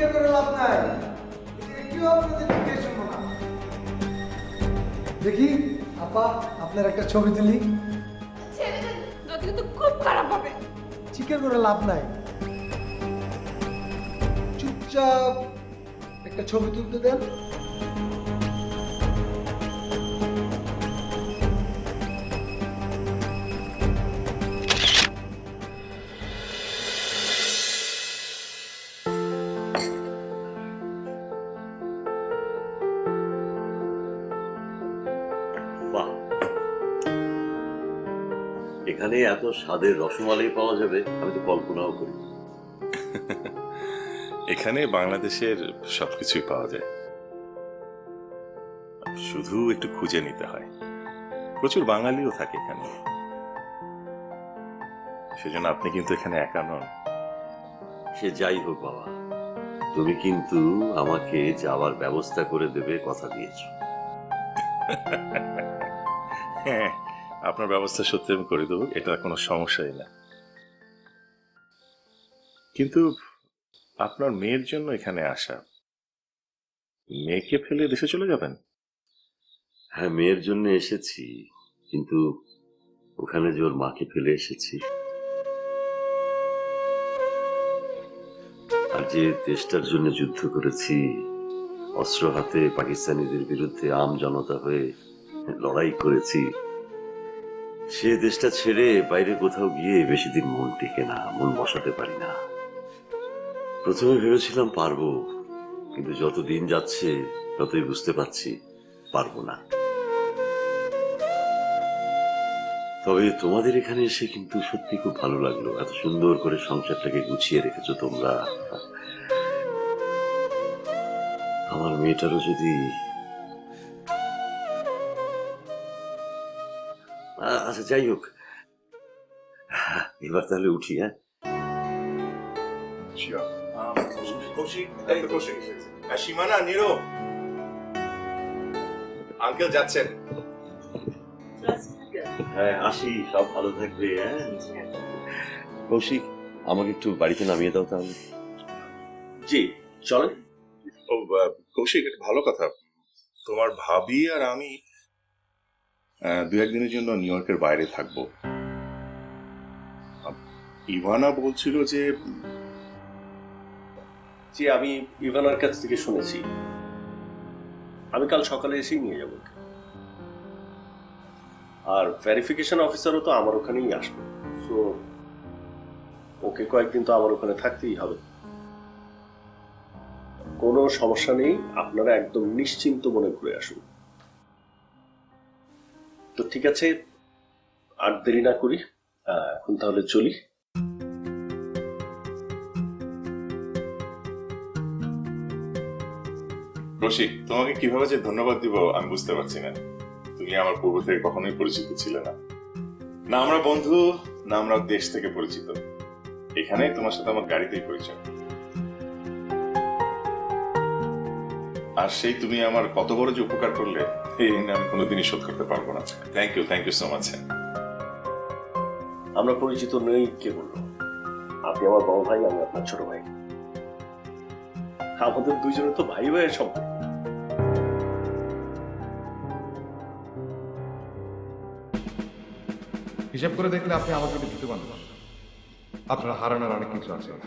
চিৎকার করে লাভ নাই, এদিকে কেউ আপনাদের দিকে শুনবো না। দেখি আপা, আপনার একটা ছবি তুলি। ছেড়ে দেন, নয়তো কিন্তু খুব খারাপ হবে। চিৎকার করে লাভ নাই, চুপচাপ একটা ছবি তুলতে দেন। বাহ, এখানে এত স্বাদের রসমালাই পাওয়া যাবে আমি তো কল্পনাও করি। এখানে বাংলাদেশের সবকিছুই পাওয়া যায়, শুধু একটু খুঁজে নিতে হয়। প্রচুর বাঙালিও থাকে এখানে, সেজন্য আপনি কিন্তু এখানে একা নন। সে যাই হোক বাবা, তুমি কিন্তু আমাকে যাওয়ার ব্যবস্থা করে দেবে কথা দিয়েছো। হ্যাঁ, আপনার ব্যবস্থা সত্যি আমি করে দেবো, এটা কোনো সমস্যাই না। কিন্তু আপনার মেয়ের জন্য এখানে আসা, মেয়েকে ফেলে দেশে চলে যাবেন? হ্যাঁ, মেয়ের জন্য এসেছি, কিন্তু ওখানে যে ওর মাকে ফেলে এসেছি, আর যে দেশটার জন্য যুদ্ধ করেছি, অস্ত্র হাতে পাকিস্তানিদের বিরুদ্ধে আম জনতা হয়ে লড়াই করেছি, সে দেশটা ছেড়ে বাইরে কোথাও গিয়ে বেশি দিন মন টিকে না, মন বসাতে পারি না। প্রথমে ভেবেছিলাম পারবো, কিন্তু যত দিন যাচ্ছে ততই বুঝতে পারছি পারবো না। তবে তোমাদের এখানে এসে কিন্তু সত্যি খুব ভালো লাগলো, এত সুন্দর করে সংসারটাকে গুছিয়ে রেখেছো তোমরা। আমার মেয়েটারও যদি আচ্ছা, যাই হোক, এবার তাহলে উঠি। হ্যাঁ, সীমানা, নীরো, আঙ্কেল যাচ্ছেন। হ্যাঁ, আসি, সব ভালো থাকবে। হ্যাঁ কৌশিক, আমাকে একটু বাড়িতে নামিয়ে দাও তাহলে। জি চলেন। ও কৌশিক, একটা ভালো কথা, তোমার ভাবি আর আমি দু একদিনের জন্য নিউ ইয়র্কের বাইরে থাকবো। ইভানা বলছিল যে জি, আমি ইভানার কাছ থেকে শুনেছি, আমি কাল সকালে এসেই নিয়ে যাব। আর ভেরিফিকেশন অফিসারও তো আমার ওখানেই আসবে, সো ওকে কয়েকদিন তো আমার ওখানে থাকতেই হবে। কোনো সমস্যা নেই, আপনারা একদম নিশ্চিন্ত মনে ঘুরে আসুন। তো ঠিক আছে, আর দেরি না করি, এখন তাহলে চলি। রসিক, তোমাকে কিভাবে যে ধন্যবাদ দিব আমি বুঝতে পারছি না। তুমি আমার পূর্ব থেকে কখনোই পরিচিত ছিলে না, না আমরা বন্ধু, না আমরা দেশ থেকে পরিচিত। এখানে তোমার সাথে আমার গাড়িতেই পরিচয়, আর সেই তুমি আমার কত বড় যে উপকার করলে, এই ঋণ আমি কোনোদিনই শোধ করতে পারবো না। Thank you so much. আমরা পরিচিত নই কে বললো? আপনি আমার বড় ভাই, আমি আপনার ছোট ভাই, আমাদের দুইজনের তো ভাই ভাইয়ের সম্পর্ক। হিসাব করে দেখলে আপনি আমার প্রতি ভীতু মানুষ। আপনার হারানোর অনেক কিছু আছে।